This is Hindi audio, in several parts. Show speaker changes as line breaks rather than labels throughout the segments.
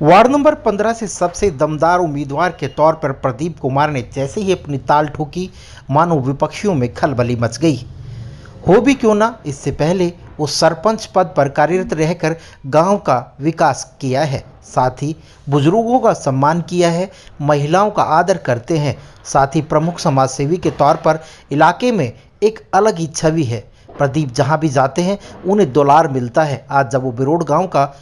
वार्ड नंबर 15 से सबसे दमदार उम्मीदवार के तौर पर प्रदीप कुमार ने जैसे ही अपनी ताल ठोकी, मानो विपक्षियों में खलबली मच गई। हो भी क्यों ना, इससे पहले वो सरपंच पद पर कार्यरत रहकर गांव का विकास किया है, साथ ही बुजुर्गों का सम्मान किया है, महिलाओं का आदर करते हैं, साथ ही प्रमुख समाज सेवी के तौर पर इलाके में एक अलग ही छवि है। प्रदीप जहां भी जाते हैं उन्हें दुलार मिलता है। आज जब वो बिरोड गांव का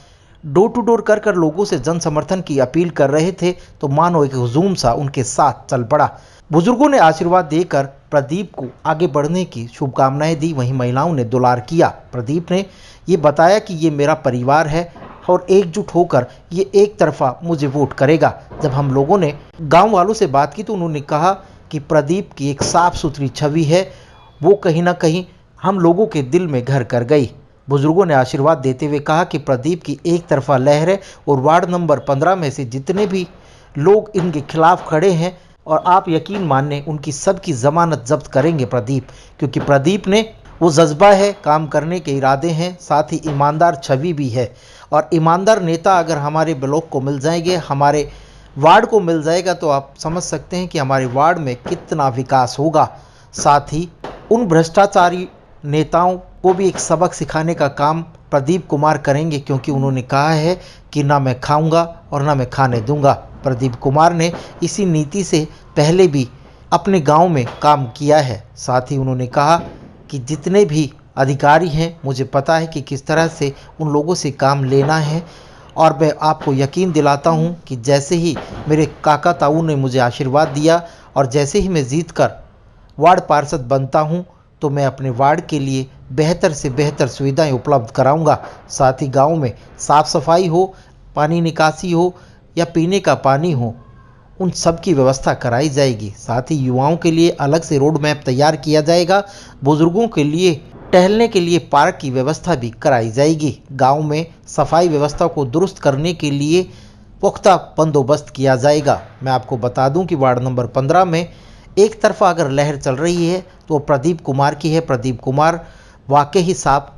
डोर टू डोर कर कर लोगों से जन समर्थन की अपील कर रहे थे तो मानो एक हुजूम सा उनके साथ चल पड़ा। बुजुर्गों ने आशीर्वाद देकर प्रदीप को आगे बढ़ने की शुभकामनाएं दी, वहीं महिलाओं ने दुलार किया। प्रदीप ने ये बताया कि ये मेरा परिवार है और एकजुट होकर ये एक तरफा मुझे वोट करेगा। जब हम लोगों ने गांव वालों से बात की तो उन्होंने कहा कि प्रदीप की एक साफ सुथरी छवि है, वो कहीं ना कहीं हम लोगों के दिल में घर कर गई। बुजुर्गों ने आशीर्वाद देते हुए कहा कि प्रदीप की एक तरफा लहर है और वार्ड नंबर 15 में से जितने भी लोग इनके खिलाफ खड़े हैं, और आप यकीन माने उनकी सबकी जमानत जब्त करेंगे प्रदीप, क्योंकि प्रदीप ने वो जज्बा है, काम करने के इरादे हैं, साथ ही ईमानदार छवि भी है। और ईमानदार नेता अगर हमारे ब्लॉक को मिल जाएंगे, हमारे वार्ड को मिल जाएगा, तो आप समझ सकते हैं कि हमारे वार्ड में कितना विकास होगा। साथ ही उन भ्रष्टाचारी नेताओं को भी एक सबक सिखाने का काम प्रदीप कुमार करेंगे, क्योंकि उन्होंने कहा है कि ना मैं खाऊंगा और ना मैं खाने दूंगा। प्रदीप कुमार ने इसी नीति से पहले भी अपने गांव में काम किया है। साथ ही उन्होंने कहा कि जितने भी अधिकारी हैं, मुझे पता है कि किस तरह से उन लोगों से काम लेना है, और मैं आपको यकीन दिलाता हूं कि जैसे ही मेरे काका ताऊ ने मुझे आशीर्वाद दिया और जैसे ही मैं जीत कर वार्ड पार्षद बनता हूं, तो मैं अपने वार्ड के लिए बेहतर से बेहतर सुविधाएं उपलब्ध कराऊंगा। साथ ही गांव में साफ सफाई हो, पानी निकासी हो या पीने का पानी हो, उन सब की व्यवस्था कराई जाएगी। साथ ही युवाओं के लिए अलग से रोड मैप तैयार किया जाएगा। बुजुर्गों के लिए टहलने के लिए पार्क की व्यवस्था भी कराई जाएगी। गांव में सफाई व्यवस्था को दुरुस्त करने के लिए पुख्ता बंदोबस्त किया जाएगा। मैं आपको बता दूं कि वार्ड नंबर 15 में एक तरफा अगर लहर चल रही है तो प्रदीप कुमार की है। प्रदीप कुमार वाकई ही साफ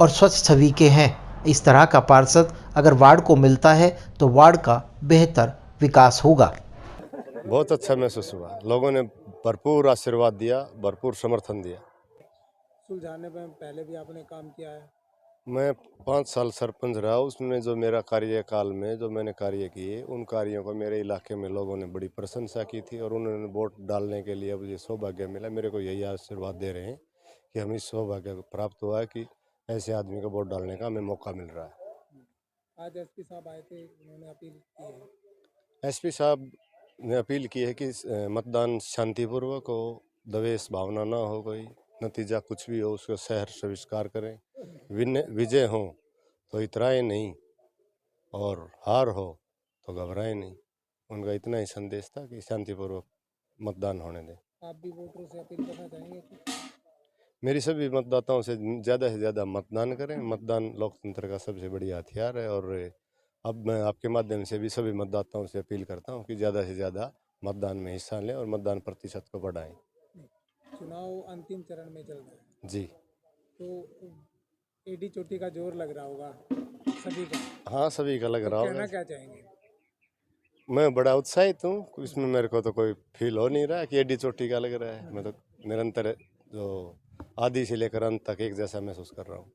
और स्वच्छ छवि के हैं। इस तरह का पार्षद अगर वार्ड को मिलता है तो वार्ड का बेहतर विकास होगा।
बहुत अच्छा महसूस हुआ, लोगों ने भरपूर आशीर्वाद दिया, भरपूर समर्थन दिया।
सुलझाने में पहले भी आपने काम किया है।
मैं 5 साल सरपंच रहा, उसमें जो मेरा कार्यकाल में जो मैंने कार्य किए, उन कार्यों को मेरे इलाके में लोगों ने बड़ी प्रशंसा की थी और उन्होंने वोट डालने के लिए अब ये सौभाग्य मिला। मेरे को यही आशीर्वाद दे रहे हैं कि हमें इस सौभाग्य को प्राप्त हुआ है कि ऐसे आदमी को वोट डालने का हमें मौका मिल रहा है।
आज एसपी साहब आए थे, उन्होंने अपील की है।
एसपी साहब ने अपील की है कि मतदान शांतिपूर्वक हो, द्वेष भावना ना हो, कोई नतीजा कुछ भी हो उसको सहर्ष स्वीकार करें। विजय हो तो इतराए नहीं और हार हो तो घबराए नहीं। उनका इतना ही संदेश था कि शांतिपूर्वक मतदान होने दें।
आप भी वोटरों से अपील करना चाहेंगे?
मेरी सभी मतदाताओं से ज़्यादा मतदान करें। मतदान लोकतंत्र का सबसे बढ़िया हथियार है और अब मैं आपके माध्यम से भी सभी मतदाताओं से अपील करता हूं कि ज़्यादा से ज़्यादा मतदान में हिस्सा लें और मतदान प्रतिशत को बढ़ाएं।
चुनाव अंतिम चरण में चल रहा है
जी,
तो एडी चोटी का जोर लग रहा होगा सभी का।
हाँ सभी का लग
तो
रहा होगा।
कहना क्या चाहेंगे?
मैं बड़ा उत्साहित हूँ, इसमें मेरे को तो कोई फील हो नहीं रहा कि एडी चोटी का लग रहा है। मैं तो निरंतर जो आदि से लेकर अंत तक एक जैसा महसूस कर रहा हूँ।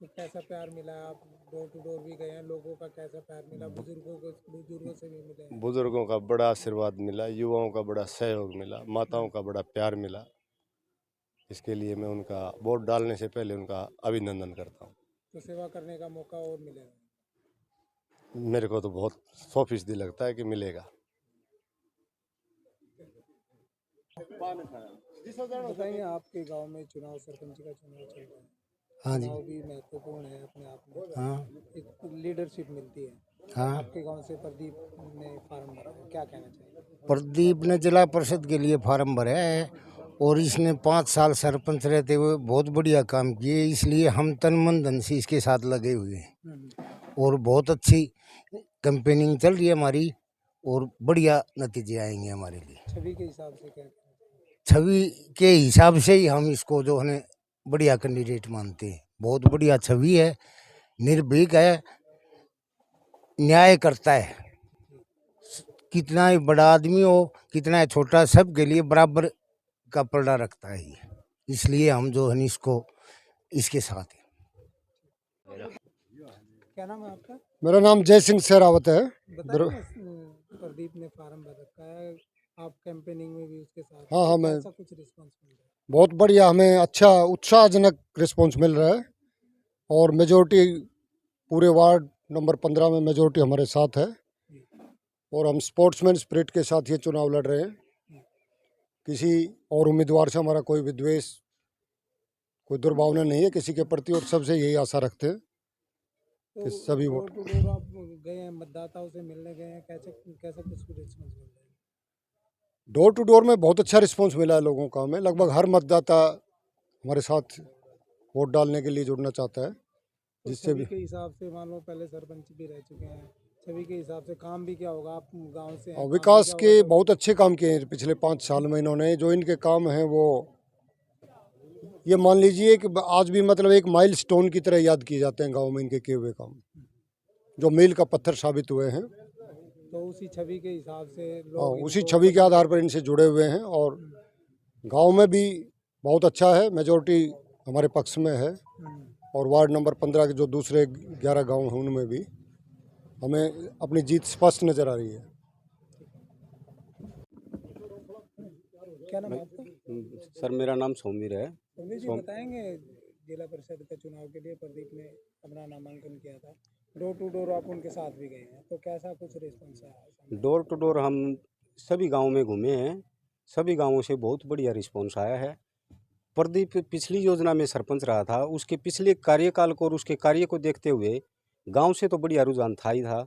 तो कैसा प्यार मिला? आप डोर टू डोर भी गए हैं, लोगों का कैसा प्यार मिला? बुजुर्गों से भी मिले हैं।
बुजुर्गों का बड़ा आशीर्वाद मिला, युवाओं का बड़ा सहयोग मिला, माताओं का बड़ा प्यार मिला। इसके लिए मैं उनका वोट डालने से पहले उनका अभिनंदन करता हूँ।
तो सेवा करने का मौका और मिलेगा?
मेरे को तो बहुत 100% लगता है कि मिलेगा।
बताइए, आपके गांव में चुनाव, सरपंच का चुनाव चल रहा है।
हाँ जी।
चुनाव भी महत्वपूर्ण है अपने आप में।
हाँ
एक लीडरशिप मिलती है।
हाँ।
आपके गांव से प्रदीप ने फार्म भरा है, क्या कहना चाहिए?
प्रदीप ने जिला परिषद के लिए फार्म भरा है और इसने 5 साल सरपंच रहते हुए बहुत बढ़िया काम किए, इसलिए हम तन मन धन से इसके साथ लगे हुए हैं और बहुत अच्छी कैंपेनिंग चल रही है हमारी और बढ़िया नतीजे आएंगे हमारे लिए।
छवि के हिसाब से क्या?
छवि के हिसाब से ही हम इसको जो है बढ़िया कैंडिडेट मानते हैं। बहुत बढ़िया छवि है, निर्भीक है, न्याय करता है। कितना ही बड़ा आदमी हो, कितना ही छोटा, सबके लिए बराबर का पलड़ा रखता है ये। इसलिए हम जो है इसको इसके साथ हैं।
क्या नाम है आपका?
मेरा नाम जय सिंह शेरावत है।
बताइए, प्रदीप ने फार्म भर रखा है, आप कैंपेनिंग में भी उसके साथ
हाँ, हाँ,
तो
मैं
कैसा कुछ रिस्पॉन्स मिल रहा है?
बहुत बढ़िया, हमें अच्छा उत्साहजनक रिस्पांस मिल रहा है और मेजोरिटी पूरे वार्ड नंबर 15 में मेजोरिटी हमारे साथ है और हम स्पोर्ट्समैन स्पिरिट के साथ ये चुनाव लड़ रहे हैं। किसी और उम्मीदवार से हमारा कोई विद्वेष, कोई दुर्भावना नहीं है किसी के प्रति और सबसे यही आशा रखते हैं
तो
कि सभी
डोर
वोट।
टू डोर आप गए हैं, मतदाताओं से मिलने गए हैं, कैसे कैसा कुछ रिस्पॉन्स मिल रहा है?
डोर टू डोर में बहुत अच्छा रिस्पांस मिला है लोगों का। हमें लगभग हर मतदाता हमारे साथ वोट डालने के लिए जुड़ना चाहता है,
तो
जिससे
छवि
भी
के हिसाब से, मान लो पहले सरपंच भी रह चुके हैं, छवि के हिसाब से काम भी क्या होगा? आप गांव से हैं,
और
काम भी
विकास
क्या
के
होगा?
बहुत अच्छे काम किए हैं पिछले 5 साल में इन्होंने। जो इनके काम हैं वो ये मान लीजिए कि आज भी मतलब एक माइलस्टोन की तरह याद किए जाते हैं गांव में इनके किए हुए काम, जो मील का पत्थर साबित हुए हैं।
तो उसी छवि के हिसाब से
हाँ,
लोग
उसी
इनको
छवि के आधार पर इनसे जुड़े हुए हैं और गांव में भी बहुत अच्छा है, मेजोरिटी हमारे पक्ष में है। और वार्ड नंबर 15 के जो दूसरे 11 गांव हैं उनमें भी हमें अपनी जीत स्पष्ट नज़र आ रही है।
क्या नाम है आपका?
सर मेरा नाम सौमीर है।
समीर जी, बताएंगे जिला परिषद के चुनाव के लिए प्रदीप ने अपना नामांकन किया था, डोर टू डोर आप उनके साथ भी गए हैं, तो कैसा कुछ रिस्पॉन्स आया?
डोर टू डोर हम सभी गांवों में घूमे हैं, सभी गांवों से बहुत बढ़िया रिस्पॉन्स आया है। प्रदीप पिछली योजना में सरपंच रहा था, उसके पिछले कार्यकाल को और उसके कार्य को देखते हुए गांव से तो बढ़िया रुझान था ही था।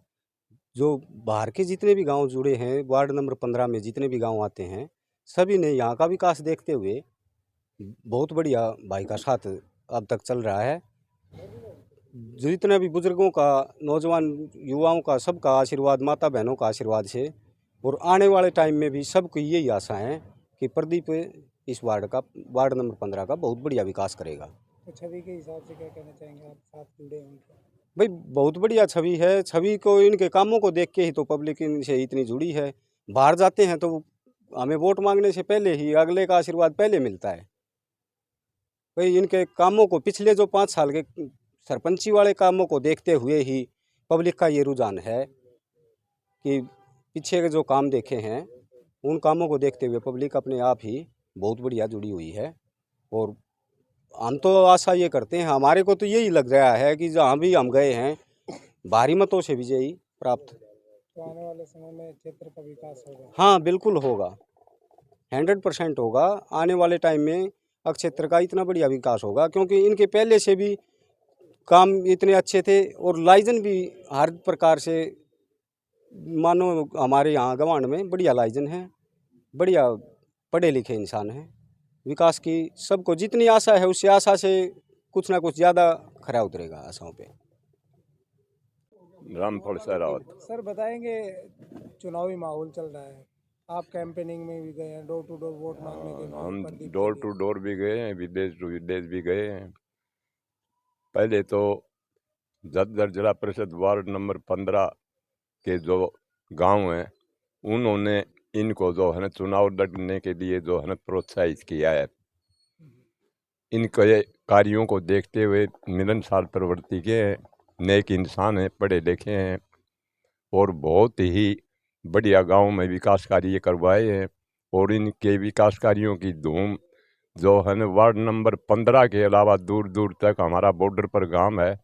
जो बाहर के जितने भी गांव जुड़े हैं, वार्ड नंबर 15 में जितने भी गांव आते हैं, सभी ने यहाँ का विकास देखते हुए बहुत बढ़िया भाई का साथ अब तक चल रहा है। जितने भी बुजुर्गों का, नौजवान युवाओं का, सबका आशीर्वाद, माता बहनों का आशीर्वाद से और आने वाले टाइम में भी सबको यही आशा है कि प्रदीप इस वार्ड नंबर 15 का बहुत बढ़िया विकास करेगा।
तो छवि के हिसाब से क्या कहना चाहेंगे, आप साथ जुड़े हैं उनके?
भाई बहुत बढ़िया छवि है। छवि को, इनके कामों को देख के ही तो पब्लिक इनसे इतनी जुड़ी है। बाहर जाते हैं तो हमें वोट मांगने से पहले ही अगले का आशीर्वाद पहले मिलता है। भाई इनके कामों को, पिछले जो 5 साल के सरपंची वाले कामों को देखते हुए ही पब्लिक का ये रुझान है कि पीछे के जो काम देखे हैं उन कामों को देखते हुए पब्लिक अपने आप ही बहुत बढ़िया जुड़ी हुई है। और हम तो आशा ये करते हैं, हमारे को तो यही लग रहा है कि जहाँ भी हम गए हैं भारी मतों से विजयी प्राप्त।
तो आने वाले समय में क्षेत्र का विकास होगा?
हाँ बिल्कुल होगा, 100% होगा। आने वाले टाइम में क्षेत्र का इतना बढ़िया विकास होगा क्योंकि इनके पहले से भी काम इतने अच्छे थे और लाइजन भी हर प्रकार से, मानो हमारे यहाँ गवांड में बढ़िया लाइजन है, बढ़िया पढ़े लिखे इंसान हैं। विकास की सबको जितनी आशा है उससे आशा से कुछ ना कुछ ज़्यादा खरा उतरेगा आशाओं पे।
रामफल शेरावत।
सर बताएंगे, चुनावी माहौल चल रहा है, आप कैंपेनिंग में भी गए हैं, डोर टू डोर वोट मांगने के लिए
हम
प्रदीप
डोर
के
टू
लिए।
डोर भी गए हैं, विदेश टू विदेश भी गए हैं। पहले तो जद्दर जिला परिषद वार्ड नंबर 15 के जो गांव हैं उन्होंने इनको जो है ना चुनाव लड़ने के लिए जो है ना प्रोत्साहित किया है। इनके कार्यों को देखते हुए मिलनसार प्रवृत्ति के हैं, नेक इंसान हैं, पढ़े लिखे हैं और बहुत ही बढ़िया गांव में विकास कार्य करवाए हैं। और इनके विकास कार्यों की धूम जो है ना वार्ड नंबर 15 के अलावा दूर दूर तक हमारा बॉर्डर पर गांव है,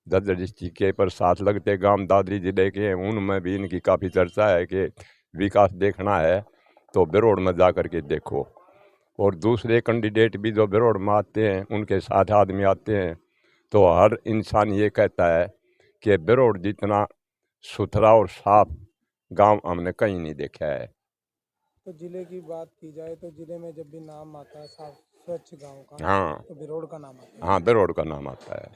जद्दर डिस्ट्रिक्ट के पर साथ लगते गांव दादरी जिले के हैं, उनमें भी इनकी काफ़ी चर्चा है कि विकास देखना है तो बिरोड़ में जा कर के देखो। और दूसरे कैंडिडेट भी जो बिरोड़ में आते हैं उनके साथ आदमी आते हैं तो हर इंसान ये कहता है कि बिरोड़ जितना सुथरा और साफ गांव हमने कहीं नहीं देखा है।
तो जिले की बात की जाए तो जिले में जब भी नाम आता है साफ स्वच्छ गांव का,
हाँ
तो बिरोड़ का नाम आता है।
हाँ, बिरोड़ का नाम आता है।